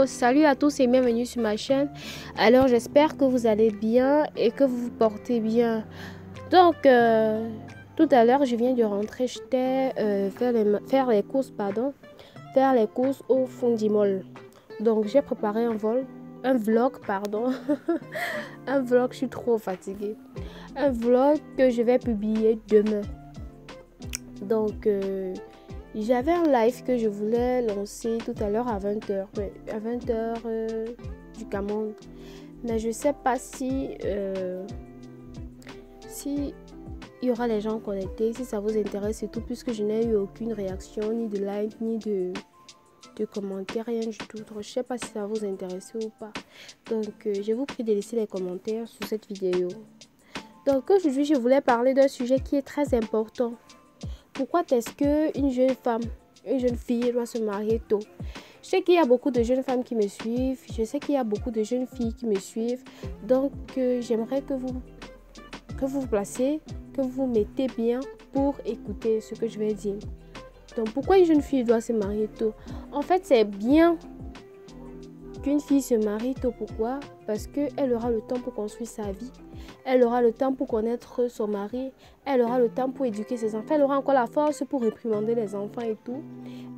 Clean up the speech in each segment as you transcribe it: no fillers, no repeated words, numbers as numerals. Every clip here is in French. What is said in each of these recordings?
salut à tous et bienvenue sur ma chaîne. Alors j'espère que vous allez bien et que vous vous portez bien. Donc tout à l'heure je viens de rentrer, j'étais faire les courses au Fundimall. Donc j'ai préparé un vlog un vlog, je suis trop fatiguée. Un vlog que je vais publier demain. Donc j'avais un live que je voulais lancer tout à l'heure à 20h, à 20h du Cameroun. Mais je ne sais pas si il y aura les gens connectés, si ça vous intéresse et tout, puisque je n'ai eu aucune réaction, ni de like, ni de commentaires, rien du tout. Donc, je ne sais pas si ça va vous intéresser ou pas. Donc, je vous prie de laisser les commentaires sur cette vidéo. Donc, aujourd'hui, je voulais parler d'un sujet qui est très important. Pourquoi est-ce qu'une jeune femme, une jeune fille doit se marier tôt? Je sais qu'il y a beaucoup de jeunes femmes qui me suivent. Je sais qu'il y a beaucoup de jeunes filles qui me suivent. Donc, j'aimerais que vous vous placez, que vous mettez bien pour écouter ce que je vais dire. Donc, pourquoi une jeune fille doit se marier tôt? En fait, c'est bien qu'une fille se marie tôt. Pourquoi? Parce qu'elle aura le temps pour construire sa vie. Elle aura le temps pour connaître son mari. Elle aura le temps pour éduquer ses enfants. Elle aura encore la force pour réprimander les enfants et tout.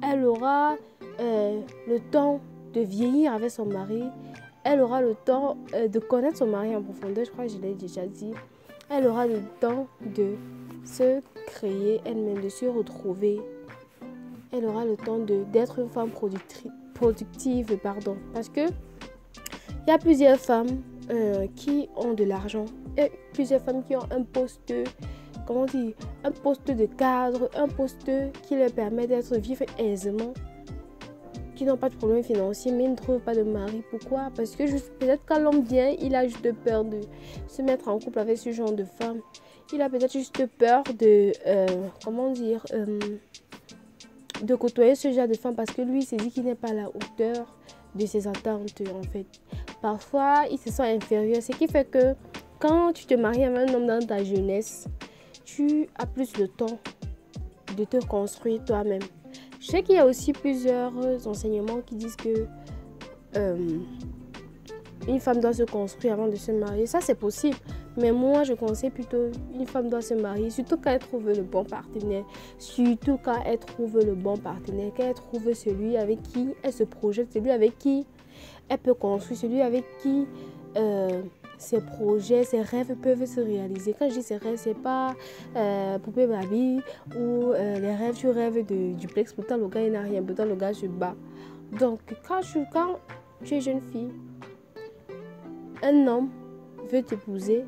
Elle aura le temps de vieillir avec son mari. Elle aura le temps de connaître son mari en profondeur. Je crois que je l'ai déjà dit. Elle aura le temps de se créer elle-même, de se retrouver. Elle aura le temps d'être une femme productive. Parce que il y a plusieurs femmes qui ont de l'argent et plusieurs femmes qui ont un poste, un poste de cadre, un poste qui leur permet d'être vivre aisément, qui n'ont pas de problème financier mais ils ne trouvent pas de mari. Pourquoi? Parce que peut-être quand l'homme vient, il a juste peur de se mettre en couple avec ce genre de femme. Il a peut-être juste peur de de côtoyer ce genre de femme parce que lui, il se dit qu'il n'est pas à la hauteur de ses attentes en fait. Parfois, il se sent inférieur, ce qui fait que quand tu te maries avec un homme dans ta jeunesse, tu as plus le temps de te construire toi-même. Je sais qu'il y a aussi plusieurs enseignements qui disent que une femme doit se construire avant de se marier. Ça, c'est possible. Mais moi, je conseille plutôt une femme doit se marier, surtout quand elle trouve le bon partenaire. Surtout quand elle trouve le bon partenaire, quand elle trouve celui avec qui elle se projette, celui avec qui elle peut construire, celui avec qui ses projets, ses rêves peuvent se réaliser. Quand je dis ses rêves, c'est pas poupée Barbie ou les rêves, tu rêves de duplex, pourtant le gars il n'a rien, pourtant le gars se bat. Donc quand tu es jeune fille, un homme veut t'épouser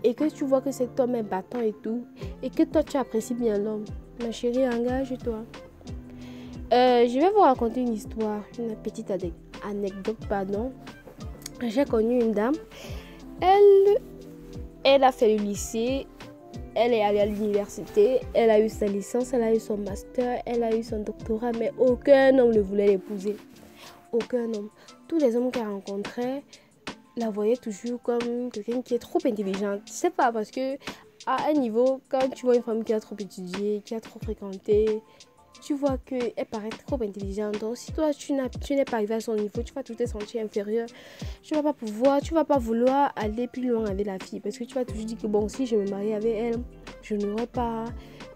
et que tu vois que cet homme est battant et tout, et que toi tu apprécies bien l'homme, ma chérie, engage-toi. Je vais vous raconter une histoire, une petite anecdote, pardon. J'ai connu une dame, elle a fait le lycée, elle est allée à l'université, elle a eu sa licence, elle a eu son master, elle a eu son doctorat, mais aucun homme ne voulait l'épouser. Aucun homme. Tous les hommes qu'elle rencontrait la voyaient toujours comme quelqu'un qui est trop intelligente. Je sais pas, parce que à un niveau, quand tu vois une femme qui a trop étudié, qui a trop fréquenté, tu vois qu'elle paraît trop intelligente. Donc, si toi, tu n'es pas arrivé à son niveau, tu vas tout te sentir inférieur. Tu vas pas vouloir aller plus loin avec la fille. Parce que tu vas toujours dire que bon, si je me marie avec elle, je n'aurai pas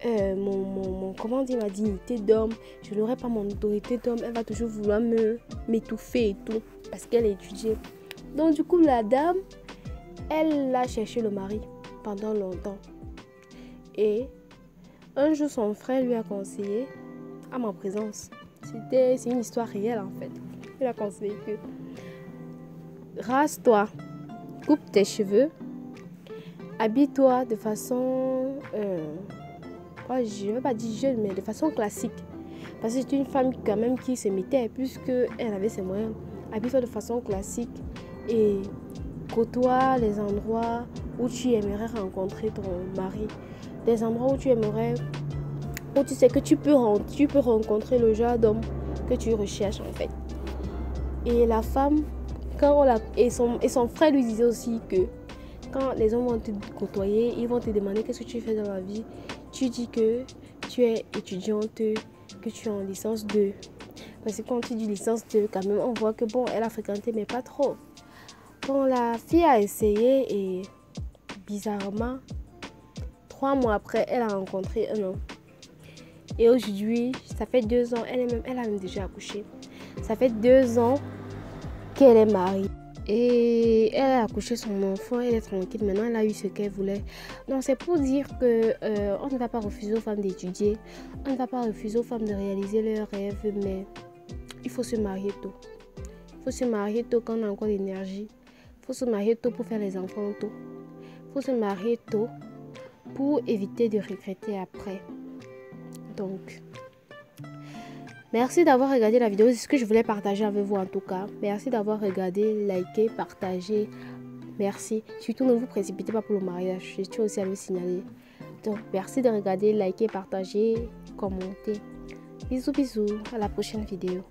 ma dignité d'homme. Je n'aurai pas mon autorité d'homme. Elle va toujours vouloir m'étouffer et tout. Parce qu'elle a étudié. Donc, du coup, la dame, elle a cherché le mari pendant longtemps. Et un jour, son frère lui a conseillé, à ma présence, c'est une histoire réelle en fait. Il a conseillé que rase-toi, coupe tes cheveux, habille-toi de façon, je ne vais pas dire jeune, mais de façon classique. Parce que c'est une femme quand même qui se mettait, puisqu'elle avait ses moyens. Habille-toi de façon classique et côtoie les endroits où tu aimerais rencontrer ton mari. Des endroits où tu aimerais, où tu sais que tu peux rencontrer le genre d'homme que tu recherches en fait. Et la femme, et son frère lui disait aussi que quand les hommes vont te côtoyer, ils vont te demander qu'est-ce que tu fais dans la vie. Tu dis que tu es étudiante, que tu es en licence 2. Parce que quand tu dis licence 2, quand même, on voit que bon, elle a fréquenté, mais pas trop. Bon, la fille a essayé et bizarrement, 3 mois après, elle a rencontré un homme. Et aujourd'hui, ça fait 2 ans, elle a même déjà accouché. Ça fait 2 ans qu'elle est mariée. Et elle a accouché son enfant, elle est tranquille. Maintenant, elle a eu ce qu'elle voulait. Donc, c'est pour dire que on ne va pas refuser aux femmes d'étudier. On ne va pas refuser aux femmes de réaliser leurs rêves. Mais il faut se marier tôt. Il faut se marier tôt quand on a encore l'énergie. Il faut se marier tôt pour faire les enfants tôt. Il faut se marier tôt pour éviter de regretter après. Donc, merci d'avoir regardé la vidéo. C'est ce que je voulais partager avec vous en tout cas. Merci d'avoir regardé, liké, partagé. Merci. Surtout ne vous précipitez pas pour le mariage. Je tiens aussi à le signaler. Donc, merci de regarder, liker, partager, commenter. Bisous, bisous. À la prochaine vidéo.